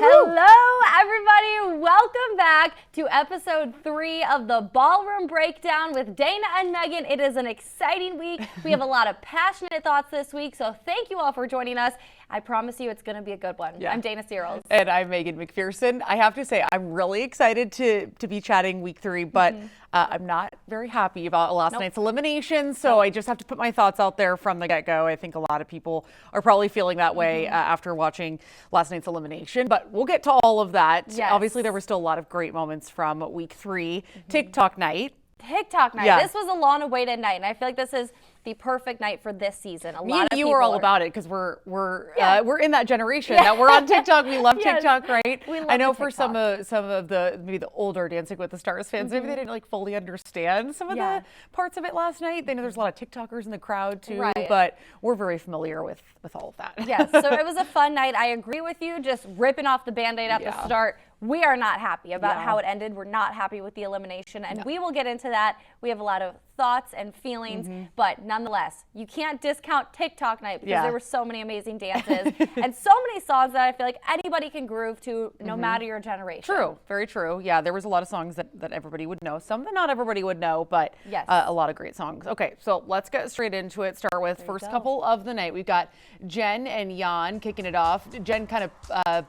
Hello, everybody. Welcome back to episode 3 of the Ballroom Breakdown with Dana and Meghan. It is an exciting week. We have a lot of passionate thoughts this week, so thank you all for joining us. I promise you it's going to be a good one. Yeah. I'm Dana Searles. And I'm Meghan McPherson. I have to say, I'm really excited to be chatting week 3, but I'm not very happy about last night's elimination, so I just have to put my thoughts out there from the get-go. I think a lot of people are probably feeling that way after watching last night's elimination, but we'll get to all of that. Yes. Obviously, there were still a lot of great moments from week 3. TikTok night. Yeah. This was a long-awaited night, and I feel like this is the perfect night for this season. You were all about it because we're in that generation that we're on TikTok. We love TikTok, right? We love I know TikTok. For some of the maybe the older Dancing with the Stars fans, maybe they didn't like fully understand some of the parts of it last night. They know there's a lot of TikTokers in the crowd too, but we're very familiar with all of that. Yes, so it was a fun night. I agree with you. Just ripping off the Band-Aid at the start. We are not happy about how it ended. We're not happy with the elimination, and we will get into that. We have a lot of thoughts and feelings, but nonetheless, you can't discount TikTok night because there were so many amazing dances and so many songs that I feel like anybody can groove to no matter your generation. True, very true. Yeah, there was a lot of songs that everybody would know. Some that not everybody would know, but a lot of great songs. Okay, so let's get straight into it. Start with first couple of the night. We've got Jen and Jan kicking it off. Jen kind of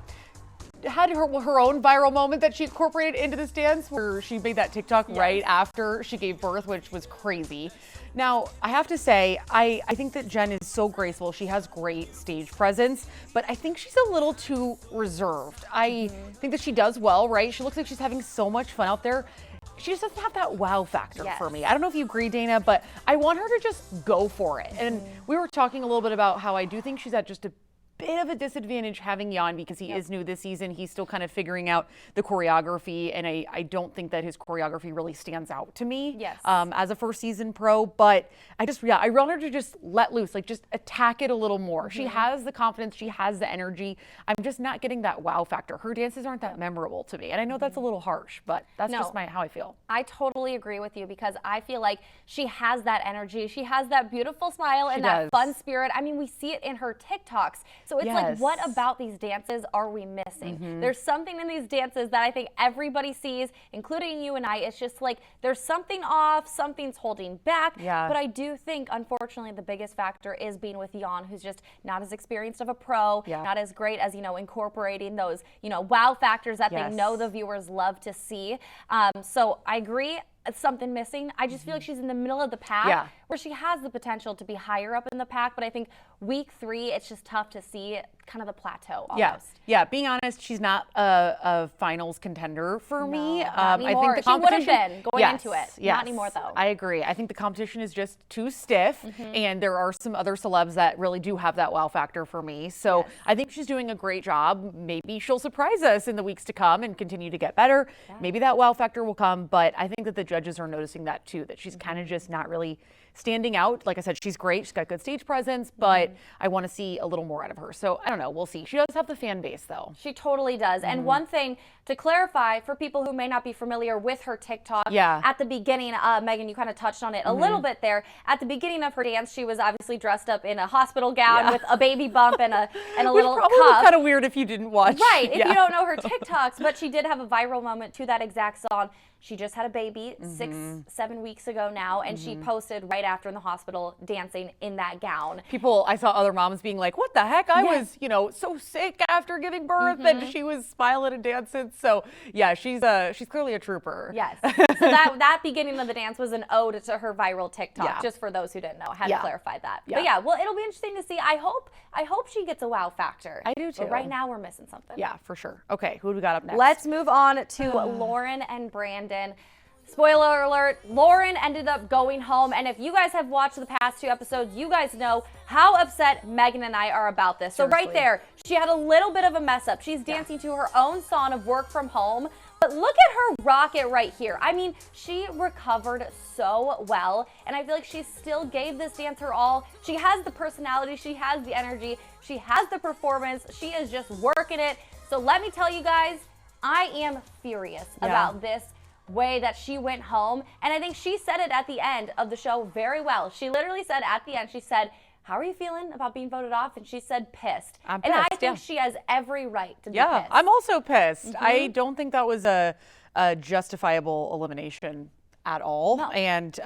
had her own viral moment that she incorporated into this dance where she made that TikTok right after she gave birth, which was crazy. Now, I have to say, I think that Jen is so graceful. She has great stage presence, but I think she's a little too reserved. I think that she does well, right? She looks like she's having so much fun out there. She just doesn't have that wow factor for me. I don't know if you agree, Dana, but I want her to just go for it. And we were talking a little bit about how I do think she's at just a bit of a disadvantage having Jan because he is new this season. He's still kind of figuring out the choreography, and I don't think that his choreography really stands out to me as a first season pro. But I want her to just let loose, like just attack it a little more. She has the confidence, she has the energy. I'm just not getting that wow factor. Her dances aren't that memorable to me, and I know that's a little harsh, but that's just how I feel. I totally agree with you because I feel like she has that energy. She has that beautiful smile and that fun spirit. I mean, we see it in her TikToks. So it's like, what about these dances are we missing? There's something in these dances that I think everybody sees, including you and I. It's just like there's something off, something's holding back. But I do think, unfortunately, the biggest factor is being with Jan, who's just not as experienced of a pro, not as great as, incorporating those, wow factors that they know the viewers love to see. So I agree. It's something missing. I just feel like she's in the middle of the pack where she has the potential to be higher up in the pack. But I think week 3, it's just tough to see kind of the plateau almost. Yeah, being honest, she's not a finals contender for me. I think the competition, she would have been going into it. Not anymore, though. I agree. I think the competition is just too stiff, and there are some other celebs that really do have that wow factor for me. So I think she's doing a great job. Maybe she'll surprise us in the weeks to come and continue to get better. Maybe that wow factor will come, but I think that the judges are noticing that too, that she's kind of just not really standing out. Like I said, she's great. She's got good stage presence, but I want to see a little more out of her. So I don't know. We'll see. She does have the fan base, though. She totally does. And one thing to clarify for people who may not be familiar with her TikTok, at the beginning, Meghan, you kind of touched on it a little bit there. At the beginning of her dance, she was obviously dressed up in a hospital gown with a baby bump and a little cuff. Probably kind of weird if you didn't watch. Right, if you don't know her TikToks, but she did have a viral moment to that exact song. She just had a baby 6-7 weeks ago now, and she posted right after in the hospital dancing in that gown. I saw other moms being like, what the heck? I was, so sick after giving birth, and she was smiling and dancing. So yeah, she's clearly a trooper. Yes. So that beginning of the dance was an ode to her viral TikTok, just for those who didn't know. I had to clarify that. But well, it'll be interesting to see. I hope she gets a wow factor. I do too. But right now we're missing something. Yeah, for sure. Okay, who do we got up next? Let's move on to Lauren and Brandon. Spoiler alert, Lauren ended up going home, and if you guys have watched the past 2 episodes, you guys know how upset Meghan and I are about this. So right there, she had a little bit of a mess up. She's dancing to her own song of Work From Home, but look at her rock it right here. I mean, she recovered so well, and I feel like she still gave this dance her all. She has the personality, she has the energy, she has the performance, she is just working it. So let me tell you guys, I am furious about this way that she went home. And I think she said it at the end of the show very well. She literally said at the end, she said, how are you feeling about being voted off? And she said pissed. I'm pissed, and I think she has every right to be pissed. Yeah, I'm also pissed. I don't think that was a justifiable elimination at all. No. And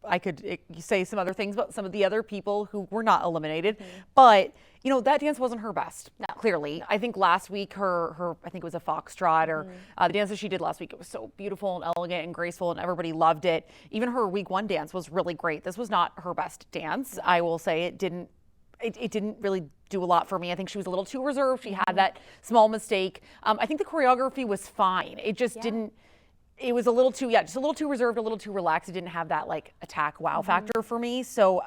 I could say some other things about some of the other people who were not eliminated. But, you know, that dance wasn't her best, clearly. I think last week her I think it was a foxtrot or the dance that she did last week, it was so beautiful and elegant and graceful and everybody loved it. Even her week 1 dance was really great. This was not her best dance. I will say it didn't really do a lot for me. I think she was a little too reserved. She had that small mistake. I think the choreography was fine. It just didn't. It was a little too, just a little too reserved, a little too relaxed. It didn't have that like attack wow factor for me. So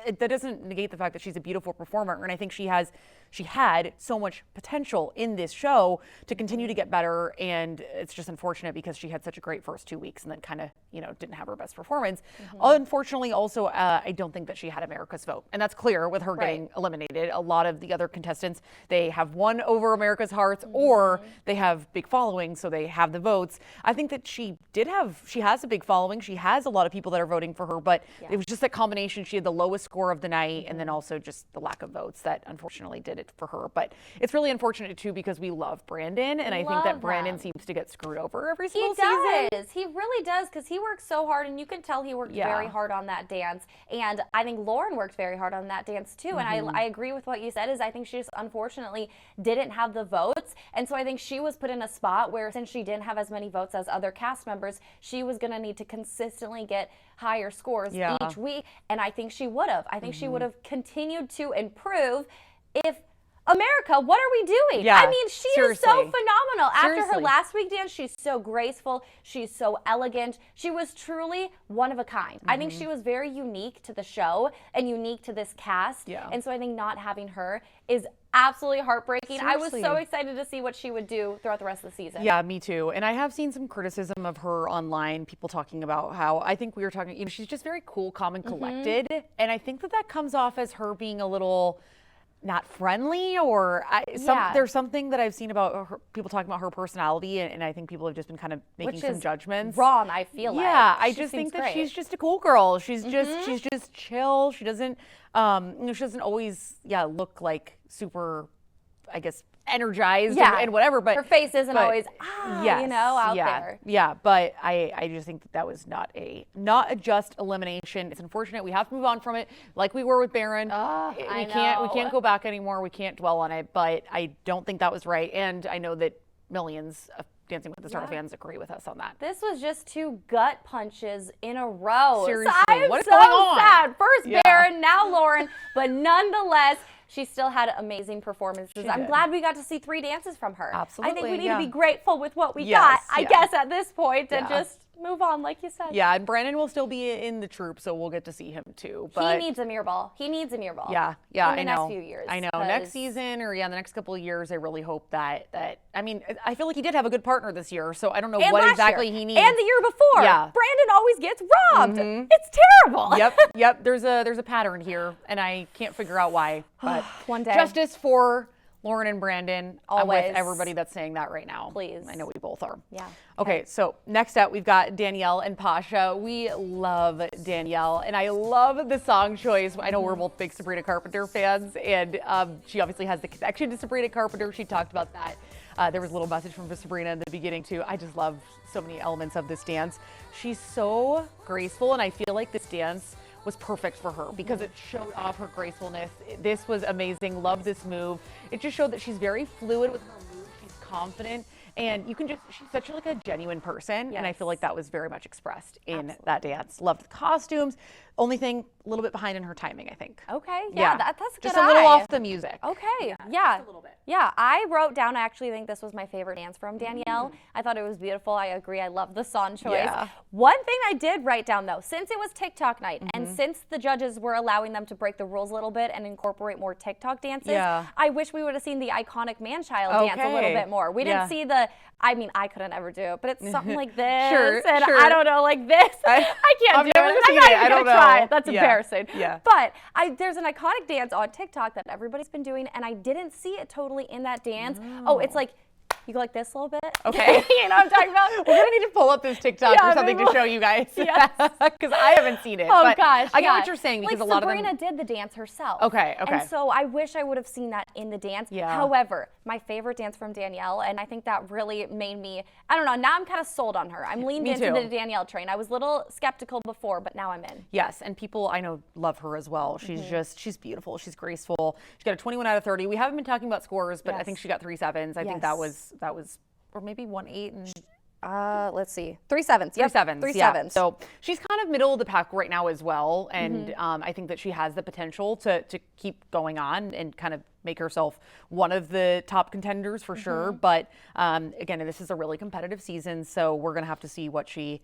that doesn't negate the fact that she's a beautiful performer. And I think she had so much potential in this show to continue to get better. And it's just unfortunate because she had such a great first 2 weeks and then kind of, you know, didn't have her best performance. Unfortunately, also, I don't think that she had America's vote. And that's clear with her getting eliminated. A lot of the other contestants, they have won over America's hearts or they have big followings, so they have the votes. I think that she has a big following. She has a lot of people that are voting for her, but it was just that combination. She had the lowest score of the night and then also just the lack of votes that unfortunately did it for her. But it's really unfortunate too because we love Brandon and I think that Brandon seems to get screwed over every single season. He does. He really does because he works so hard and you can tell he worked very hard on that dance. And I think Lauren worked very hard on that dance too. And I agree with what you said is I think she just unfortunately didn't have the votes. And so I think she was put in a spot where since she didn't have as many votes as other cast members, she was going to need to consistently get higher scores each week. And I think she would have. I think she would have continued to improve if America, what are we doing? Yeah, I mean, she is so phenomenal. After her last week dance, she's so graceful. She's so elegant. She was truly one of a kind. I think she was very unique to the show and unique to this cast. And so I think not having her is absolutely heartbreaking. I was so excited to see what she would do throughout the rest of the season. Yeah, me too. And I have seen some criticism of her online, people talking about how, I think we were talking, you know, she's just very cool, calm, and collected. And I think that comes off as her being a little not friendly or there's something that I've seen about her, people talking about her personality and I think people have just been kind of making some judgments. Wrong, I feel like. Yeah, I just think that she's just a cool girl. She's just chill. She doesn't you know, she doesn't always look like super, I guess, energized and whatever, but her face isn't always you know, out there. Yeah, but I just think that was not a just elimination. It's unfortunate. We have to move on from it, like we were with Barron. We can't go back anymore. We can't dwell on it. But I don't think that was right, and I know that millions of Dancing with the Stars fans agree with us on that. This was just 2 gut punches in a row. Seriously, what is going on? Sad. First Barron, now Lauren, but nonetheless, she still had amazing performances. I'm glad we got to see 3 dances from her. Absolutely. I think we need to be grateful with what we got, I guess, at this point, and just move on, like you said. Yeah, and Brandon will still be in the troupe, so we'll get to see him too. But he needs a mirror ball. He needs a mirror ball. Yeah, in the next few years. I know. Next season or the next couple of years, I really hope that I mean, I feel like he did have a good partner this year, so I don't know what exactly he needs. And the year before. Yeah. Brandon always gets robbed. It's terrible. Yep. There's a pattern here, and I can't figure out why. But one day. Justice for Lauren and Brandon. Always. I'm with everybody that's saying that right now. Please. I know we both are. Yeah. Okay, so next up we've got Danielle and Pasha. We love Danielle, and I love the song choice. I know we're both big Sabrina Carpenter fans, and she obviously has the connection to Sabrina Carpenter. She talked about that. There was a little message from Sabrina in the beginning too. I just love so many elements of this dance. She's so graceful, and I feel like this dance was perfect for her because it showed off her gracefulness. This was amazing. Love this move. It just showed that she's very fluid with her moves. She's confident, and she's such like a genuine person. And I feel like that was very much expressed in that dance. Loved the costumes. Only thing, a little bit behind in her timing, I think. Okay, that's a good just a little off the music. Okay, just a little bit. Yeah, I wrote down, I actually think this was my favorite dance from Danielle. I thought it was beautiful. I agree. I love the song choice. Yeah. One thing I did write down, though, since it was TikTok night and since the judges were allowing them to break the rules a little bit and incorporate more TikTok dances, I wish we would have seen the iconic man-child dance a little bit more. We didn't see I mean, I couldn't ever do it, but it's something like this. Sure. I don't know, like this. I can't do it. I'm not even going to try it. That's embarrassing. Yeah. But there's an iconic dance on TikTok that everybody's been doing, and I didn't see it totally in that dance. Oh, it's like You go like this a little bit. Okay. You know what I'm talking about? We're going to need to pull up this TikTok or something to show you guys. Yes. Because I haven't seen it. Oh, but gosh. I get what you're saying. Because like a lot of Sabrina them... did the dance herself. Okay. And so I wish I would have seen that in the dance. Yeah. However, my favorite dance from Danielle, and I think that really made me, I don't know, now I'm kind of sold on her. I'm leaned into the Danielle train. I was a little skeptical before, but now I'm in. Yes, and people I know love her as well. She's she's beautiful. She's graceful. She got a 21 out of 30. We haven't been talking about scores, but I think she got 3 7s. I think that was, or maybe 1 8 and... let's see. 3 7s. Yep. 3 7s. 3 yeah. 7s. So she's kind of middle of the pack right now as well. And I think that she has the potential to keep going on and kind of make herself one of the top contenders for sure. But again, this is a really competitive season. So we're going to have to see what she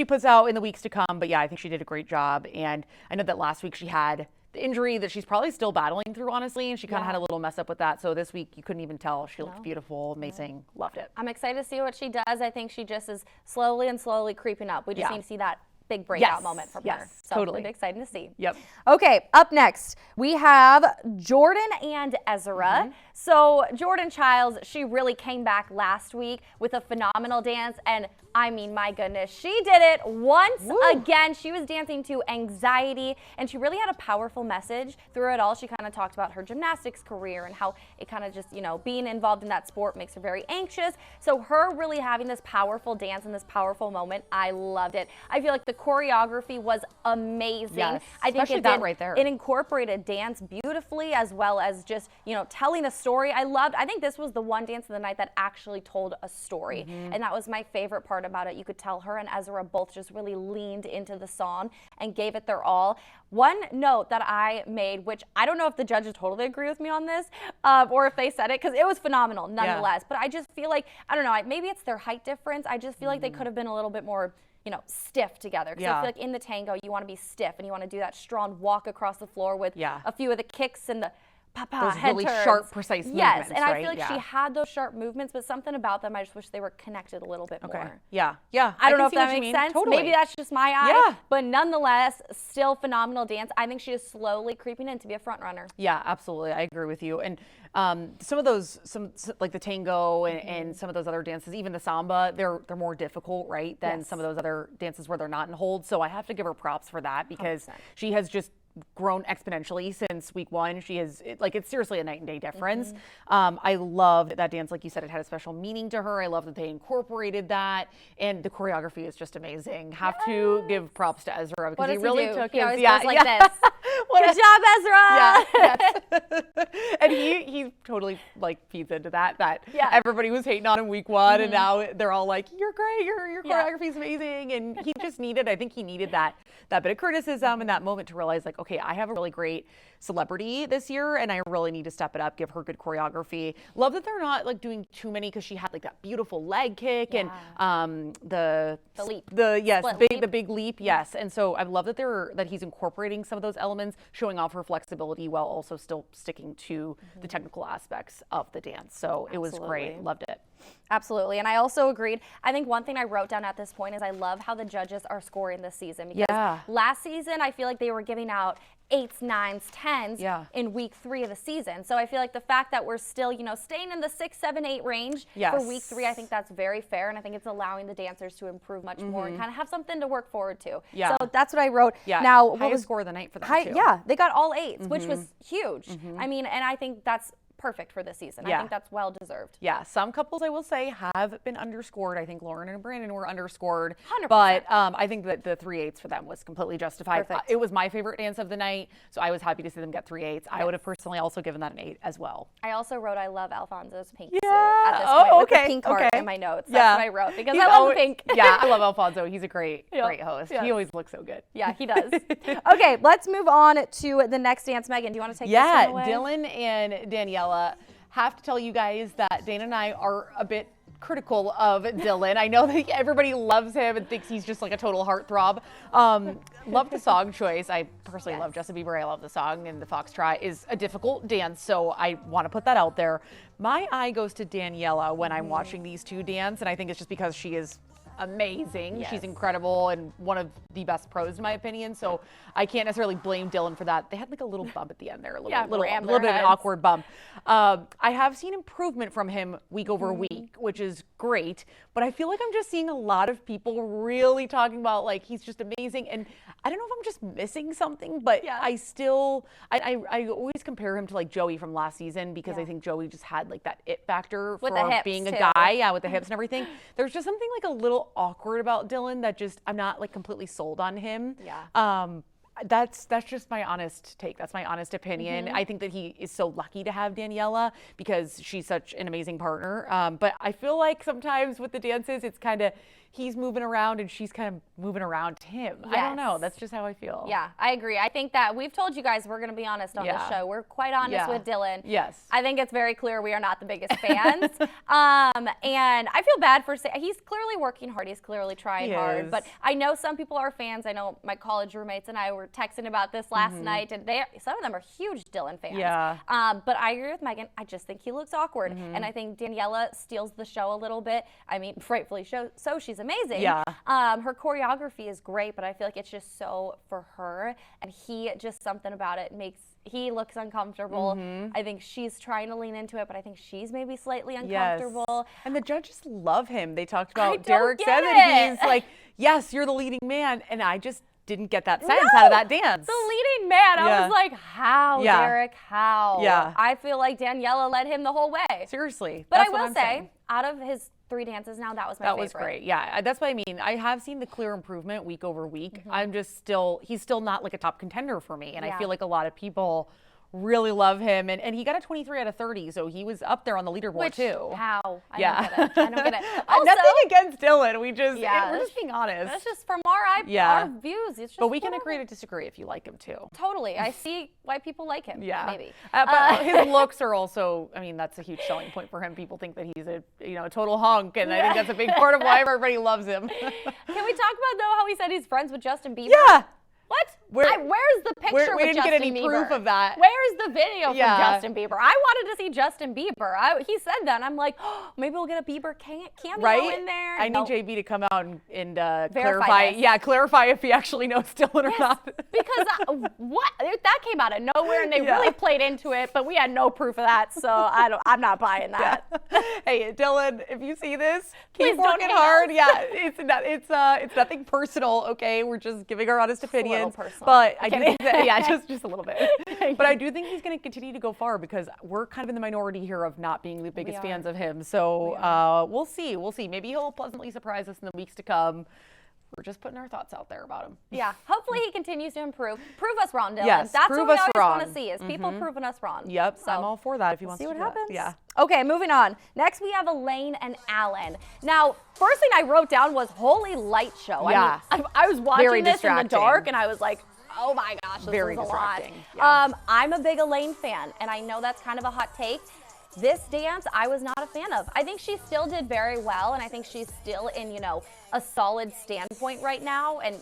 puts out in the weeks to come. But yeah, I think she did a great job. And I know that last week she had the injury that she's probably still battling through, honestly, and she kind of had a little mess up with that. So this week you couldn't even tell. She looked beautiful, amazing, loved it. I'm excited to see what she does. I think she just is slowly creeping up. We just need to see that big breakout moment from her. So totally. It'll be exciting to see. Yep. Okay, up next, we have Jordan and Ezra. So Jordan Childs, she really came back last week with a phenomenal dance, and I mean, my goodness, she did it once again. She was dancing to Anxiety, and she really had a powerful message through it all. She kind of talked about her gymnastics career and how it kind of just, you know, being involved in that sport makes her very anxious. So her really having this powerful dance and this powerful moment, I loved it. I feel like the choreography was amazing. Yes, I think especially that right there. It incorporated dance beautifully as well as just, you know, telling a story. I think this was the one dance of the night that actually told a story. And that was my favorite part about it. You could tell her and Ezra both just really leaned into the song and gave it their all. One note that I made, which I don't know if the judges totally agree with me on this, or if they said it, because it was phenomenal nonetheless. But I just feel like, I don't know, maybe it's their height difference. I just feel like they could have been a little bit more, you know, stiff together. Because I feel like in the tango, you want to be stiff and you want to do that strong walk across the floor with a few of the kicks and the those head really turns. sharp, precise movements. Yes, and right? I feel like she had those sharp movements, but something about them, I just wish they were connected a little bit more. Yeah. I don't know if that makes sense. Totally. Maybe that's just my eye, but nonetheless, still phenomenal dance. I think she is slowly creeping in to be a front runner. Yeah, absolutely. I agree with you. And some of those, like the tango and some of those other dances, even the samba, they're more difficult, right, than some of those other dances where they're not in hold. So I have to give her props for that because she has just grown exponentially since week 1. She is it's seriously a night and day difference. I love that dance. Like you said, it had a special meaning to her. I love that they incorporated that, and the choreography is just amazing. Have to give props to Ezra because he really took his goes like this. Good job, Ezra. And he totally feeds into that everybody was hating on in week 1 and now they're all like, you're great, your choreography is amazing. And he just needed, I think he needed that bit of criticism and that moment to realize, like, okay, I have a really great celebrity this year and I really need to step it up, give her good choreography. Love that they're not doing too many, because she had that beautiful leg kick and the leap, the big leap. Yes. And so I love that he's incorporating some of those elements, showing off her flexibility while also still sticking to the technical aspects of the dance. So it was great. Loved it. Absolutely. And I also agreed. I think one thing I wrote down at this point is I love how the judges are scoring this season, because last season I feel like they were giving out 8s, 9s, 10s in week 3 of the season. So I feel like the fact that we're still, staying in the 6, 7, 8 range for week 3, I think that's very fair. And I think it's allowing the dancers to improve much more and kind of have something to work forward to. Yeah. So that's what I wrote. Yeah. Now, what highest was score of the night for them too. Yeah, they got all 8s, which was huge. I mean, and I think that's perfect for this season. I think that's well deserved. Yeah, some couples I will say have been underscored. I think Lauren and Brandon were underscored. 100%. But I think that the 3/8 for them was completely justified. It was my favorite dance of the night, so I was happy to see them get 3/8. Yes. I would have personally also given that an 8 as well. I also wrote I love Alfonso's pink suit at this point with the pink heart in my notes. That's what I wrote because I love the pink. Yeah, I love Alfonso. He's a great host. Yes. He always looks so good. Yeah, he does. Okay, let's move on to the next dance. Meghan, do you want to take this one away? Dylan and Daniela. Have to tell you guys that Dana and I are a bit critical of Dylan. I know that everybody loves him and thinks he's just like a total heartthrob. Love the song choice. I personally love Justin Bieber. I love the song, and the Foxtrot is a difficult dance, so I want to put that out there. My eye goes to Daniela when I'm watching these two dance, and I think it's just because she is amazing. Yes. She's incredible and one of the best pros in my opinion. So I can't necessarily blame Dylan for that. They had like a little bump at the end there, a little bit of an awkward bump. I have seen improvement from him week over week, which is great. But I feel like I'm just seeing a lot of people really talking about like he's just amazing. And I don't know if I'm just missing something, but I always compare him to like Joey from last season because I think Joey just had like that it factor for being a guy, with the hips and everything. There's just something like a little awkward about Dylan that just I'm not like completely sold on him. That's just my honest take. That's my honest opinion. I think that he is so lucky to have Daniela because she's such an amazing partner. But I feel like sometimes with the dances, it's kind of he's moving around and she's kind of moving around him. Yes. I don't know. That's just how I feel. Yeah, I agree. I think that we've told you guys we're going to be honest on this show. We're quite honest with Dylan. Yes. I think it's very clear we are not the biggest fans. And I feel bad for saying he's clearly working hard. He's clearly trying hard. But I know some people are fans. I know my college roommates and I were texting about this last night, and some of them are huge Dylan fans. But I agree with Meghan. I just think he looks awkward. And I think Daniela steals the show a little bit. I mean, rightfully so. She's amazing. Her choreography is great, but I feel like it's just so for her, and he just something about it makes he looks uncomfortable. I think she's trying to lean into it, but I think she's maybe slightly uncomfortable. Yes. And the judges love him. They talked about Derek said that he's like, yes, you're the leading man, and I just didn't get that sense out of that dance. The leading man. I was like, how, Derek? How? I feel like Daniela led him the whole way. Seriously. But I will say, out of his 3 dances now, that was my favorite. That was great. Yeah, that's what I mean. I have seen the clear improvement week over week. I'm just he's still not like a top contender for me. And I feel like a lot of people really love him, and he got a 23 out of 30, so he was up there on the leaderboard too. How? I don't get it. Also, nothing against Dylan. We're just being honest. That's just from our views. It's just but we can agree to disagree if you like him too. Totally. I see why people like him. Maybe. But his looks are also. I mean, that's a huge selling point for him. People think that he's a total hunk, and I think that's a big part of why everybody loves him. Can we talk about though how he said he's friends with Justin Bieber? Yeah. What? Where's the picture we with didn't Justin get any Bieber? proof of that. Where's the video from Justin Bieber? I wanted to see Justin Bieber. He said that, and I'm like, maybe we'll get a Bieber cameo in there. I need JB to come out and clarify. Clarify if he actually knows Dylan or not. Because that came out of nowhere, and they really played into it, but we had no proof of that, so I'm not buying that. Hey, Dylan, if you see this, keep working hard. It's nothing personal. Okay, we're just giving our honest opinion. But I do think that, just a little bit. But I do think he's going to continue to go far because we're kind of in the minority here of not being the biggest fans of him. So we'll see. Maybe he'll pleasantly surprise us in the weeks to come. We're just putting our thoughts out there about him. Yeah. Hopefully he continues to improve. Prove us wrong, Dylan. Yes, that's what we always want to see is people proving us wrong. Yep. So I'm all for that if he wants to see do what happens. That. Yeah. Okay, moving on. Next we have Elaine and Allen. Now, first thing I wrote down was holy light show. Yeah. I mean, I was watching this in the dark and I was like, oh my gosh, this is a lot. Yeah. I'm a big Elaine fan, and I know that's kind of a hot take. This dance, I was not a fan of. I think she still did very well, and I think she's still in, a solid standpoint right now. And,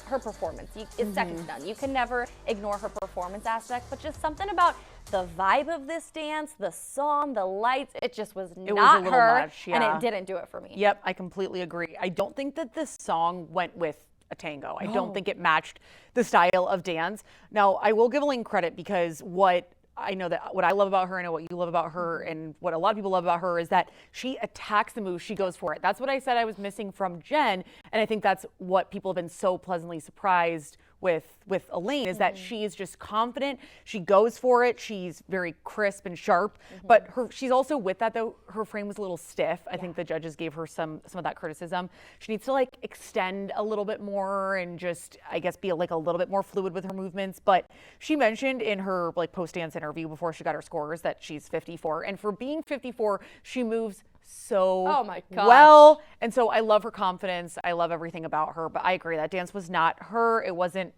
her performance is second to none. You can never ignore her performance aspect, but just something about the vibe of this dance, the song, the lights, it just was not her, and it didn't do it for me. Yep, I completely agree. I don't think that this song went with a tango. I don't think it matched the style of dance. Now, I will give Elaine credit because what I love about her, I know what you love about her, and what a lot of people love about her is that she attacks the move, she goes for it. That's what I said I was missing from Jen, and I think that's what people have been so pleasantly surprised with Elaine is that she is just confident. She goes for it. She's very crisp and sharp, but she's also with that though. Her frame was a little stiff. I think the judges gave her some of that criticism. She needs to extend a little bit more and just, I guess, be a little bit more fluid with her movements. But she mentioned in her post-dance interview before she got her scores that she's 54, and for being 54, she moves so well. And so I love her confidence. I love everything about her, but I agree that dance was not her. It wasn't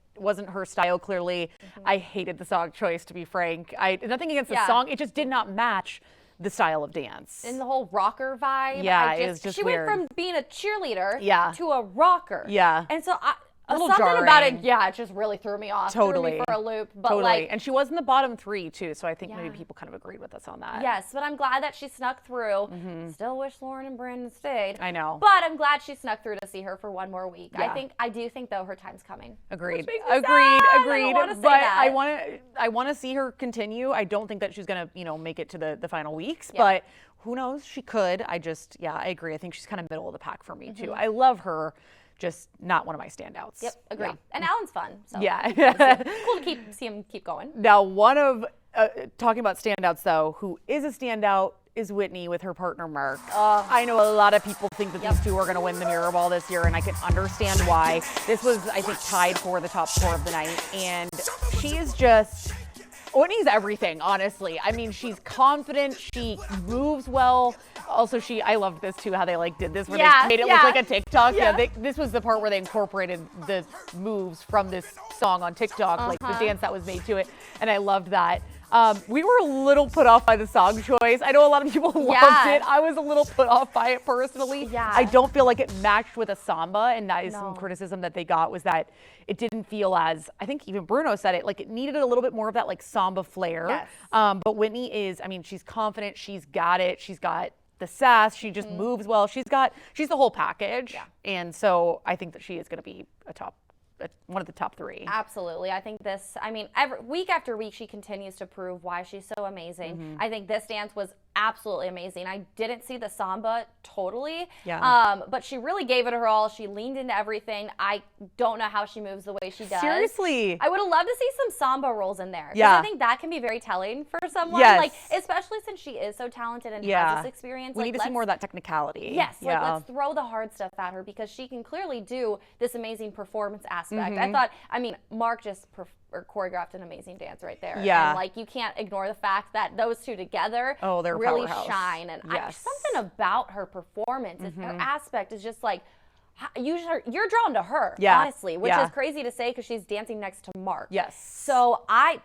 her style, clearly. I hated the song choice, to be frank. Nothing against the song. It just did not match the style of dance. And the whole rocker vibe. Yeah, it was just she weird. went from being a cheerleader to a rocker. Yeah. And so a little something jarring. about it, yeah, it just really threw me off. Totally. Threw me for a loop. But totally. like, and she was in the bottom 3 too, so I think maybe people kind of agreed with us on that. Yes, but I'm glad that she snuck through. Still wish Lauren and Brandon stayed. I know. But I'm glad she snuck through to see her for one more week. Yeah. I do think though her time's coming. Agreed. Agreed. But I want to see her continue. I don't think that she's gonna, make it to the final weeks, but who knows? She could. I agree. I think she's kind of middle of the pack for me too. I love her. Just not one of my standouts. Yep, agreed. Yeah. And Alan's fun. So yeah. cool to see him keep going. Now, one of, talking about standouts though, who is a standout is Whitney with her partner Mark. I know a lot of people think that these two are going to win the Mirror Ball this year, and I can understand why. This was, I think, tied for the top score of the night, and she is just... Whitney's everything, honestly. I mean, she's confident. She moves well. Also, I loved this too, how they did this where they made it look like a TikTok. Yeah, this was the part where they incorporated the moves from this song on TikTok, like the dance that was made to it, and I loved that. We were a little put off by the song choice. I know a lot of people loved it. I was a little put off by it personally. Yeah. I don't feel like it matched with a samba, and that is some criticism that they got, was that it didn't feel as, I think even Bruno said it, like it needed a little bit more of that samba flair. Yes. But Whitney is, she's confident, she's got it, she's got the sass, she just moves well, she's the whole package. Yeah. And so I think that she is going to be one of the top 3. Absolutely. I think week after week, she continues to prove why she's so amazing. I think this dance was absolutely amazing. I didn't see the samba totally, but she really gave it her all. She leaned into everything. I don't know how she moves the way she does. Seriously. I would have loved to see some samba rolls in there. Yeah. I think that can be very telling for someone. Yes. Especially since she is so talented and has this experience. We need to see more of that technicality. Yes. Let's throw the hard stuff at her, because she can clearly do this amazing performance aspect. I thought, Mark just choreographed an amazing dance right there. Yeah. And you can't ignore the fact that those two together they're really powerhouse. shine. And something about her performance, her aspect is just you're drawn to her, honestly, which is crazy to say because she's dancing next to Mark. Yes. So my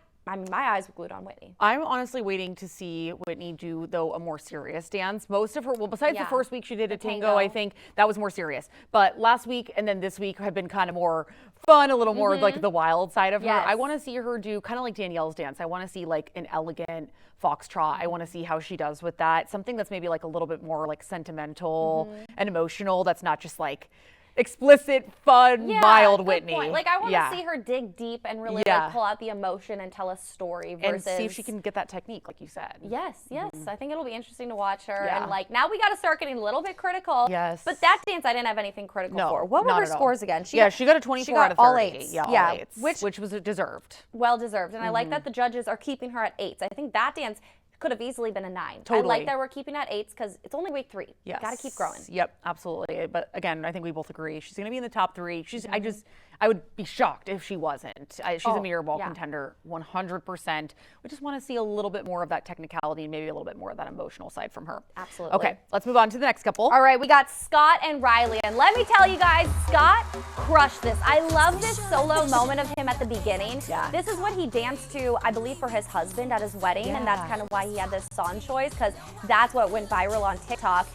eyes were glued on Whitney. I'm honestly waiting to see Whitney do, though, a more serious dance. Most of her, besides the first week she did a tango, I think that was more serious. But last week and then this week have been kind of more fun, a little more like the wild side of her. I want to see her do kind of like Danielle's dance. I want to see an elegant foxtrot. I want to see how she does with that. Something that's maybe a little bit more sentimental and emotional. That's not just explicit, fun, mild Whitney. I want to see her dig deep and really pull out the emotion and tell a story versus... And see if she can get that technique, like you said. Yes. I think it'll be interesting to watch her. And now we got to start getting a little bit critical. Yes. But that dance I didn't have anything critical for. What were her scores again? She got a 24 out of 30. All 8s. Yeah, all 8s. Which was deserved. Well deserved. And I like that the judges are keeping her at 8s. I think that dance could have easily been a 9. Totally. I like that we're keeping at 8s because it's only week 3. Yes. Got to keep growing. Yep, absolutely. But again, I think we both agree she's going to be in the top 3. I would be shocked if she wasn't. She's a Mirror Ball contender, 100%. We just want to see a little bit more of that technicality and maybe a little bit more of that emotional side from her. Absolutely. Okay, let's move on to the next couple. All right, we got Scott and Riley. And let me tell you guys, Scott crushed this. I love this solo moment of him at the beginning. Yeah. This is what he danced to, I believe, for his husband at his wedding. Yeah. And that's kind of why he had this song choice, because that's what went viral on TikTok.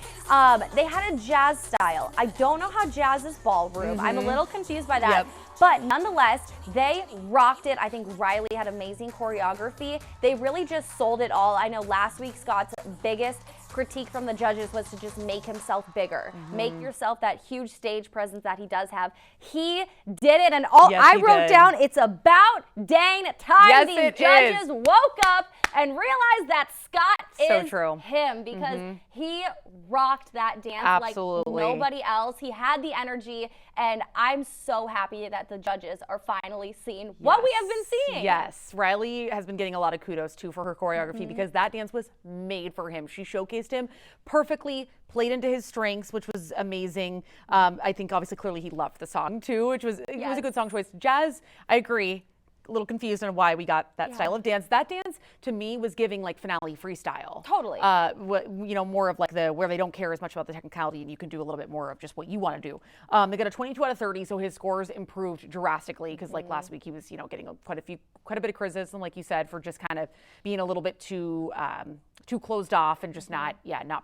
They had a jazz style. I don't know how jazz is ballroom. I'm a little confused by that. Yep. But nonetheless, they rocked it. I think Riley had amazing choreography. They really just sold it all. I know last week Scott's biggest critique from the judges was to just make himself bigger. Make yourself that huge stage presence that he does have. He did it, and I wrote down, it's about dang time these judges woke up and realized that Scott is him, because he rocked that dance like nobody else. He had the energy, and I'm so happy that the judges are finally seeing what we have been seeing. Yes, Riley has been getting a lot of kudos too for her choreography, because that dance was made for him. She showcased him perfectly, played into his strengths, which was amazing. I think obviously clearly he loved the song too, which was it was a good song choice. Jazz, I agree. A little confused on why we got that style of dance. That dance to me was giving finale freestyle. Totally. More of where they don't care as much about the technicality, and you can do a little bit more of just what you want to do. They got a 22 out of 30, so his scores improved drastically, because last week he was getting quite a bit of criticism, like you said, for just kind of being a little bit too too closed off and just not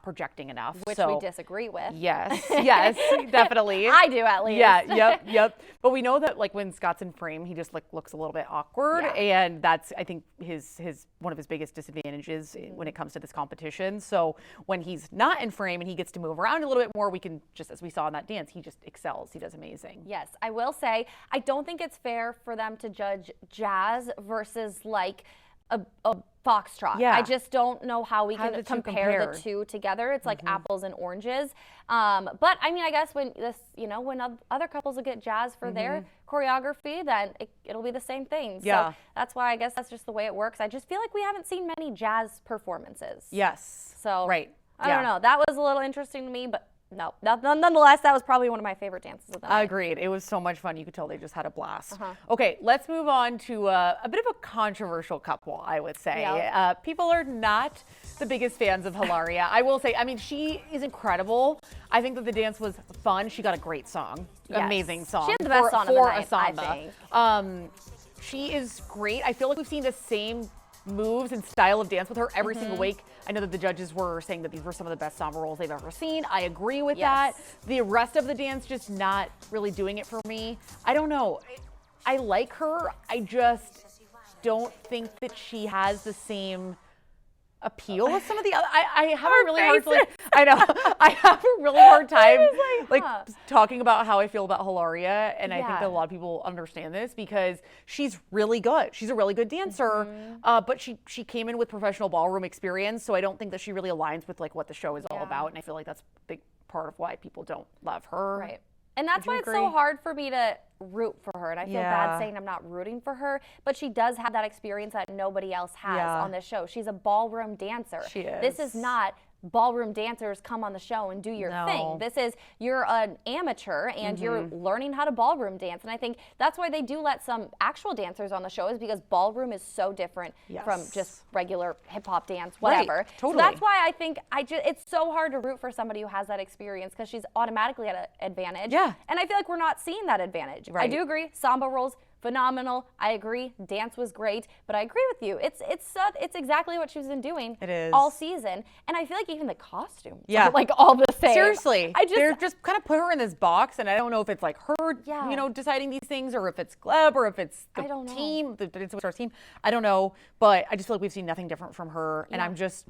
projecting enough. Which we disagree with. Yes, definitely. I do, at least. Yeah, yep. But we know that like when Scott's in frame, he just like looks a little bit awkward, and that's, I think, his one of his biggest disadvantages when it comes to this competition. So when he's not in frame and he gets to move around a little bit more, we can just, as we saw in that dance, he just excels. He does amazing. Yes, I will say, I don't think it's fair for them to judge jazz versus like a foxtrot. Yeah. I just don't know how we can compare the two together. It's like apples and oranges. But I mean, I guess when other couples will get jazz for their choreography, then it'll be the same thing. Yeah. So that's why I guess that's just the way it works. I just feel like we haven't seen many jazz performances. Yes. So right. I don't know. That was a little interesting to me, but no, nonetheless, that was probably one of my favorite dances of the night. Agreed. It was so much fun. You could tell they just had a blast. Okay, let's move on to a bit of a controversial couple, I would say. Yep. People are not the biggest fans of Hilaria. I will say, I mean, she is incredible. I think that the dance was fun. She got a great song. Yes. Amazing song. She had the best song of the night, I think. She is great. I feel like we've seen the same moves and style of dance with her every single week. I know that the judges were saying that these were some of the best samba rolls they've ever seen. I agree with that. The rest of the dance just not really doing it for me. I don't know. I like her. I just don't think that she has the same appeal as some of the other. I have a really hard time. I know. I have a really hard time like talking about how I feel about Hilaria, and I think that a lot of people understand this because she's really good. She's a really good dancer, but she came in with professional ballroom experience, so I don't think that she really aligns with like what the show is all about, and I feel like that's a big part of why people don't love her. Right. And that's why it's so hard for me to root for her. And I feel bad saying I'm not rooting for her, but she does have that experience that nobody else has on this show. She's a ballroom dancer. She is. This is not ballroom dancers come on the show and do your thing. This is, you're an amateur and you're learning how to ballroom dance. And I think that's why they do let some actual dancers on the show, is because ballroom is so different from just regular hip hop dance, whatever. Right, totally. So that's why I think it's so hard to root for somebody who has that experience, because she's automatically at an advantage. Yeah. And I feel like we're not seeing that advantage. Right. I do agree. Samba rolls, phenomenal. I agree. Dance was great, but I agree with you. It's exactly what she's been doing all season, and I feel like even the costumes are like all the same. Seriously, they're just kind of put her in this box, and I don't know if it's like her, deciding these things, or if it's Gleb, or if it's the team, the Dance with Stars team. I don't know, but I just feel like we've seen nothing different from her, and I'm just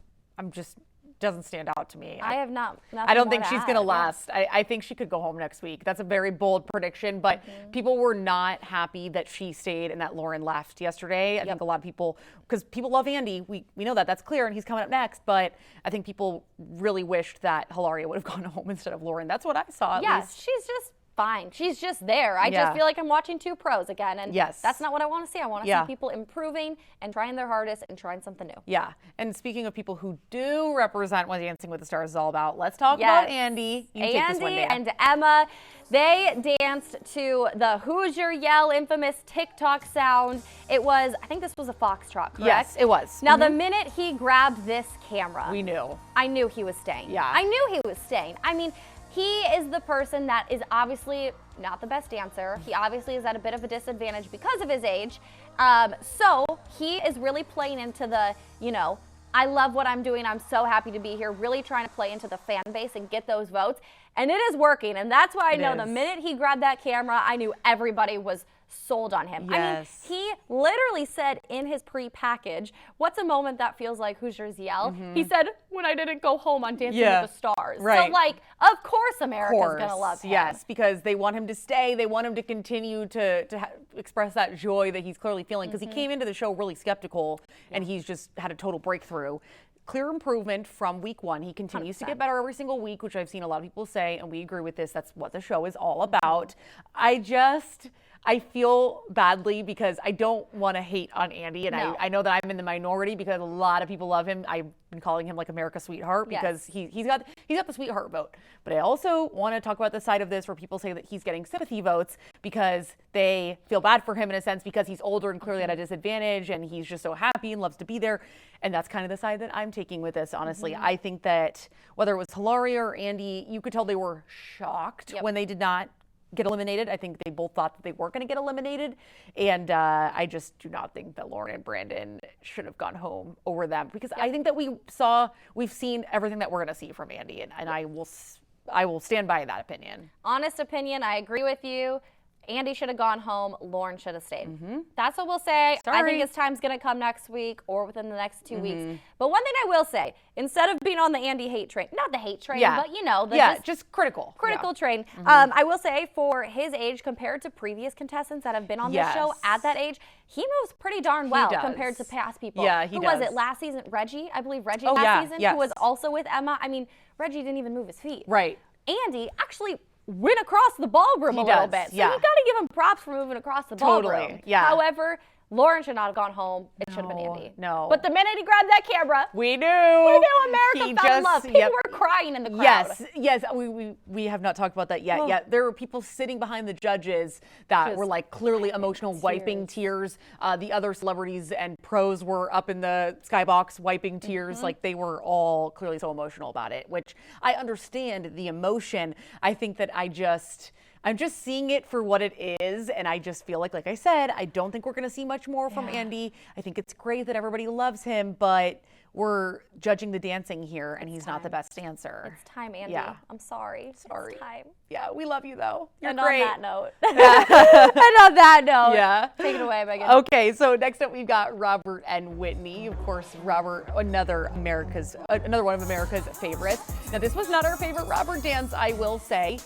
doesn't stand out to me. I have not. I don't think she's going to last. I think she could go home next week. That's a very bold prediction, but people were not happy that she stayed and that Lauren left yesterday. I think a lot of people, because people love Andy, we know that, that's clear, and he's coming up next, but I think people really wished that Hilaria would have gone home instead of Lauren. That's what I saw, at least. She's just fine. She's just there. I just feel like I'm watching two pros again, and that's not what I want to see. I want to see people improving and trying their hardest and trying something new. Yeah. And speaking of people who do represent what Dancing with the Stars is all about, let's talk about Andy. Andy and Emma. They danced to the Hoosier Yell infamous TikTok sound. It was, I think this was a foxtrot, correct? Yes, it was. Now, the minute he grabbed this camera, we knew. I knew he was staying. Yeah. I knew he was staying. I mean, he is the person that is obviously not the best dancer. He obviously is at a bit of a disadvantage because of his age. So he is really playing into the, I love what I'm doing. I'm so happy to be here, really trying to play into the fan base and get those votes. And it is working. And that's why I know the minute he grabbed that camera, I knew everybody was sold on him. Yes. I mean, he literally said in his pre-package, what's a moment that feels like Hoosiers Yell? He said, when I didn't go home on Dancing with the Stars. Right. So, like, of course America's going to love him. Yes, because they want him to stay. They want him to continue to express that joy that he's clearly feeling, because he came into the show really skeptical, and he's just had a total breakthrough. Clear improvement from week one. He continues 100%. To get better every single week, which I've seen a lot of people say, and we agree with this. That's what the show is all about. I feel badly because I don't want to hate on Andy, and I know that I'm in the minority because a lot of people love him. I've been calling him like America's sweetheart because he's got the sweetheart vote. But I also want to talk about the side of this where people say that he's getting sympathy votes because they feel bad for him in a sense because he's older and clearly at a disadvantage, and he's just so happy and loves to be there. And that's kind of the side that I'm taking with this, honestly. I think that whether it was Hilaria or Andy, you could tell they were shocked when they did not get eliminated. I think they both thought that they weren't going to get eliminated. And I just do not think that Lauren and Brandon should have gone home over them, because I think that we've seen everything that we're going to see from Andy, and I will stand by that opinion. Honest opinion, I agree with you. Andy should have gone home. Lauren should have stayed. That's what we'll say. Sorry. I think his time's going to come next week or within the next 2 weeks. But one thing I will say, instead of being on the Andy hate train, not the hate train, but just critical train. I will say, for his age compared to previous contestants that have been on this show at that age, he moves pretty darn well compared to past people. Yeah, Who was it last season? Reggie, I believe Reggie last season, who was also with Emma. I mean, Reggie didn't even move his feet. Right. Andy actually went across the ballroom a little bit. So you got to give him props for moving across the ballroom. Yeah. However, Lauren should not have gone home. It should have been Andy. No. But the minute he grabbed that camera, we knew America fell in love. People were crying in the crowd. Yes. We have not talked about that yet. Yeah, there were people sitting behind the judges that were like clearly emotional, wiping tears. The other celebrities and pros were up in the skybox wiping tears. Like, they were all clearly so emotional about it, which I understand the emotion. I think that I'm just seeing it for what it is, and I just feel like I said, I don't think we're going to see much more from Andy. I think it's great that everybody loves him, but we're judging the dancing here, and he's not the best dancer. It's time, Andy. Yeah. I'm sorry. It's time. Yeah, we love you, though. You're and great. On that note. And on that note. Take it away, Megan. Okay, so next up we've got Robert and Whitney. Of course, Robert, another one of America's favorites. Now, this was not our favorite Robert dance, I will say.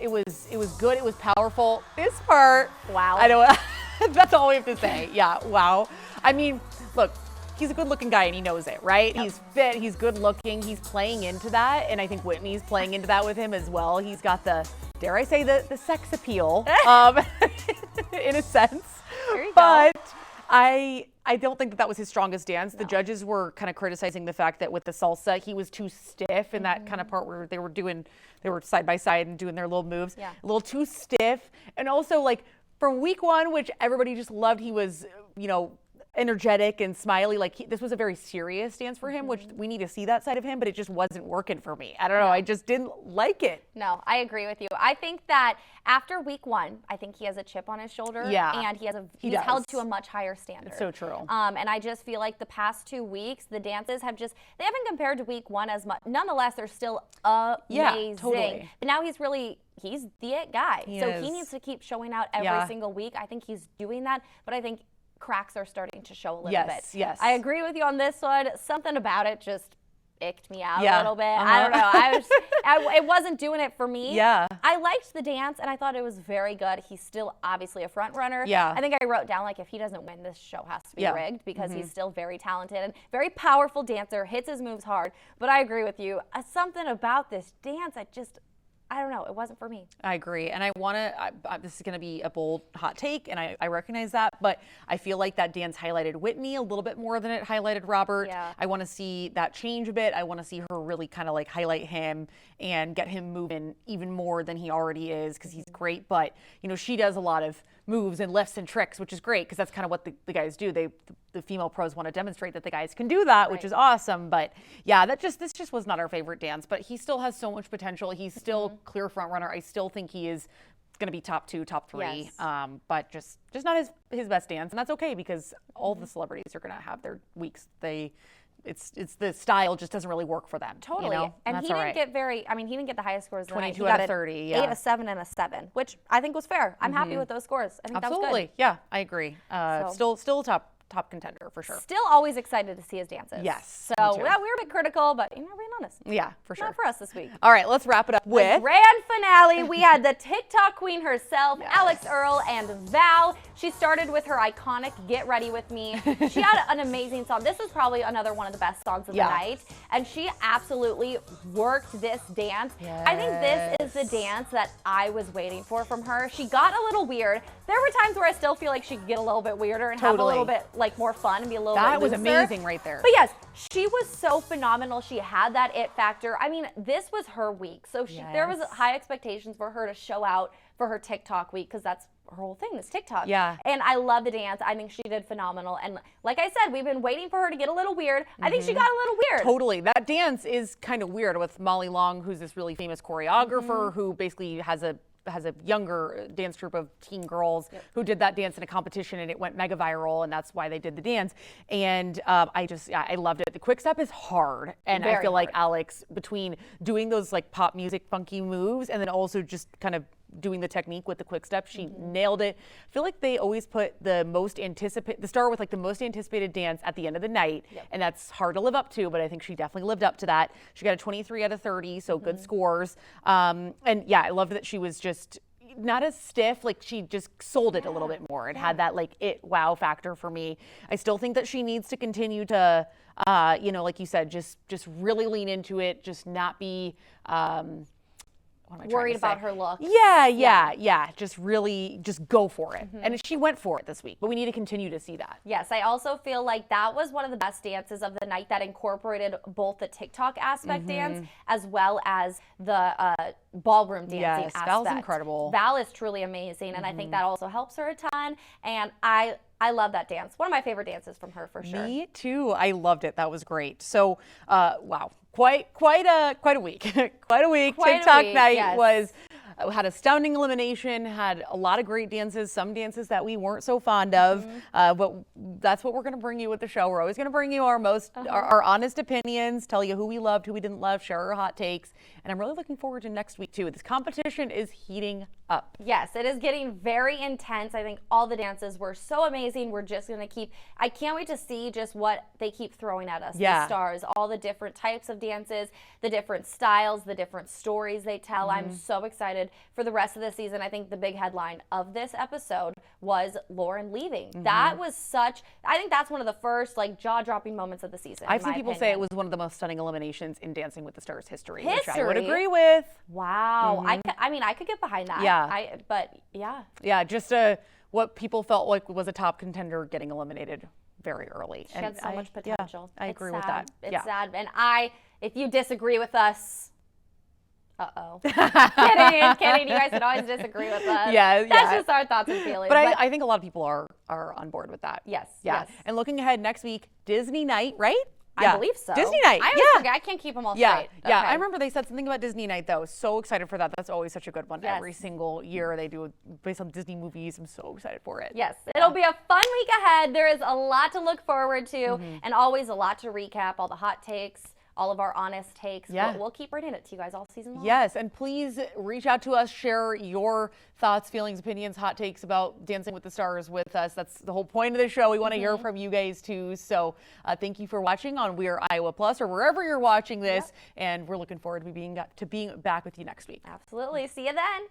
It was good. It was powerful. This part, wow. I don't. That's all we have to say. Yeah, wow. I mean, look. He's a good-looking guy, and he knows it, right? Yep. He's fit, he's good-looking, he's playing into that, and I think Whitney's playing into that with him as well. He's got the, dare I say, the sex appeal, in a sense. There you go. But I don't think that was his strongest dance. No. The judges were kind of criticizing the fact that with the salsa, he was too stiff in that kind of part where they were side by side and doing their little moves. Yeah. A little too stiff. And also, like, from week one, which everybody just loved, he was, energetic and smiley. Like, this was a very serious dance for him, which we need to see that side of him, but it just wasn't working for me. I don't know. I just didn't like it. No, I agree with you. I think that after week one, I think he has a chip on his shoulder. Yeah. And he's held to a much higher standard. It's so true. And I just feel like the past 2 weeks, the dances they haven't compared to week one as much. Nonetheless, they're still amazing. Yeah, totally. But now he's the it guy. He needs to keep showing out every single week. I think he's doing that, but I think cracks are starting to show a little bit. Yes. I agree with you on this one. Something about it just icked me out a little bit. I don't know. It wasn't doing it for me. Yeah. I liked the dance, and I thought it was very good. He's still obviously a front runner. Yeah. I think I wrote down, like, if he doesn't win, this show has to be rigged, because he's still very talented and very powerful dancer, hits his moves hard. But I agree with you. Something about this dance, I don't know. It wasn't for me. I agree. And this is going to be a bold hot take, and I recognize that, but I feel like that dance highlighted Whitney a little bit more than it highlighted Robert. Yeah. I want to see that change a bit. I want to see her really kind of like highlight him and get him moving even more than he already is, because he's great. But, she does a lot of moves and lifts and tricks, which is great, because that's kind of what the guys do. The female pros want to demonstrate that the guys can do that, which is awesome. But yeah, this just was not our favorite dance, but he still has so much potential. He's still clear front runner. I still think he is going to be top 2, top 3, but just not his best dance, and that's okay, because all the celebrities are going to have their weeks. It's the style just doesn't really work for them. Totally. And he didn't get he didn't get the highest scores. 22 out of 30. 8, a 7, and a 7, which I think was fair. I'm happy with those scores. I think that was good. Yeah, I agree. Still top contender for sure. Still always excited to see his dances. Yes. So we were a bit critical, but being honest. Yeah, for sure. Not for us this week. All right, let's wrap it up with the grand finale. We had the TikTok queen herself, Alex Earl, and Val. She started with her iconic "Get Ready With Me." She had an amazing song. This was probably another one of the best songs of the night, and she absolutely worked this dance. Yes. I think this is the dance that I was waiting for from her. She got a little weird. There were times where I still feel like she could get a little bit weirder and have a little bit more fun and be a little bit looser. That was amazing right there. But yes, she was so phenomenal. She had that it factor. I mean, this was her week. So there was high expectations for her to show out for her TikTok week, because that's her whole thing, is TikTok. Yeah. And I love the dance. I think she did phenomenal. And like I said, we've been waiting for her to get a little weird. I think she got a little weird. Totally. That dance is kind of weird with Molly Long, who's this really famous choreographer who basically has a has a younger dance troupe of teen girls who did that dance in a competition, and it went mega viral, and that's why they did the dance. And I loved it. The quick step is hard, and I feel like Alex, between doing those like pop music funky moves and then also just kind of doing the technique with the quick step, she nailed it. I feel like they always put the star with like the most anticipated dance at the end of the night, and that's hard to live up to, but I think she definitely lived up to that. She got a 23 out of 30, so good scores. And yeah, I loved that she was just not as stiff, like she just sold it a little bit more. It had that like wow factor for me. I still think that she needs to continue to like you said, just really lean into it, just not be worried about her look. Yeah. Just really, just go for it. And she went for it this week, but we need to continue to see that. Yes, I also feel like that was one of the best dances of the night that incorporated both the TikTok aspect dance as well as the ballroom dancing aspect. Val's incredible. Val is truly amazing, and I think that also helps her a ton. And I love that dance. One of my favorite dances from her, for sure. Me too. I loved it. That was great. So, wow. Quite a week. Quite a week. TikTok night had astounding elimination, had a lot of great dances, some dances that we weren't so fond of, but that's what we're going to bring you with the show. We're always going to bring you our our honest opinions, tell you who we loved, who we didn't love, share our hot takes, and I'm really looking forward to next week too. This competition is heating up. Yes, it is getting very intense. I think all the dances were so amazing. We're just going to I can't wait to see just what they keep throwing at us, the stars, all the different types of dances, the different styles, the different stories they tell. I'm so excited for the rest of the season. I think the big headline of this episode was Lauren leaving. That was I think that's one of the first like jaw-dropping moments of the season. I've seen people say it was one of the most stunning eliminations in Dancing with the Stars history, which I would agree with. Wow. I could get behind that. Yeah, just what people felt like was a top contender getting eliminated very early. She had so much potential. I agree with that. It's sad. And if you disagree with us, kidding. You guys can always disagree with us. That's just our thoughts and feelings. But I think a lot of people are on board with that. Yes. And looking ahead next week, Disney night, right? I believe so. Disney night. I always forget. I can't keep them all straight. Yeah. I remember they said something about Disney night, though. So excited for that. That's always such a good one. Every single year they do it based on Disney movies. I'm so excited for it. Yes. It'll be a fun week ahead. There is a lot to look forward to and always a lot to recap, all the hot takes, all of our honest takes. We'll keep bringing it to you guys all season long. Yes, and please reach out to us, share your thoughts, feelings, opinions, hot takes about Dancing with the Stars with us. That's the whole point of the show. We want to hear from you guys too. So thank you for watching on We Are Iowa Plus or wherever you're watching this. And we're looking forward to being back with you next week. Absolutely. See you then.